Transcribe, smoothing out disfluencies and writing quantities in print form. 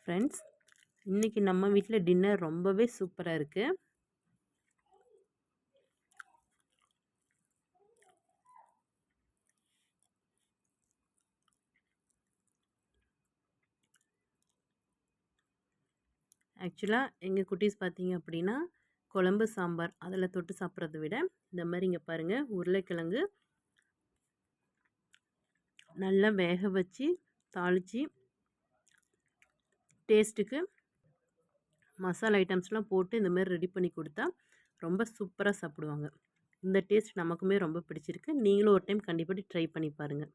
Friends, இன்றைக்கி நம்ம வீட்டில் டின்னர் ரொம்பவே சூப்பராக இருக்குது. ஆக்சுவலாக எங்கள் குட்டீஸ் பார்த்தீங்க அப்படின்னா குழம்பு சாம்பார் அதில் தொட்டு சாப்பிட்றத விட இந்த மாதிரி இங்கே பாருங்கள், உருளைக்கிழங்கு நல்லா வேக வச்சு தாளித்து டேஸ்ட்டுக்கு மசாலா ஐட்டம்ஸ்லாம் போட்டு இந்த மாதிரி ரெடி பண்ணி கொடுத்தா ரொம்ப சூப்பராக சாப்பிடுவாங்க. இந்த டேஸ்ட் நமக்குமே ரொம்ப பிடிச்சிருக்கு. நீங்களும் ஒரு டைம் கண்டிப்பாக ட்ரை பண்ணி பாருங்கள்.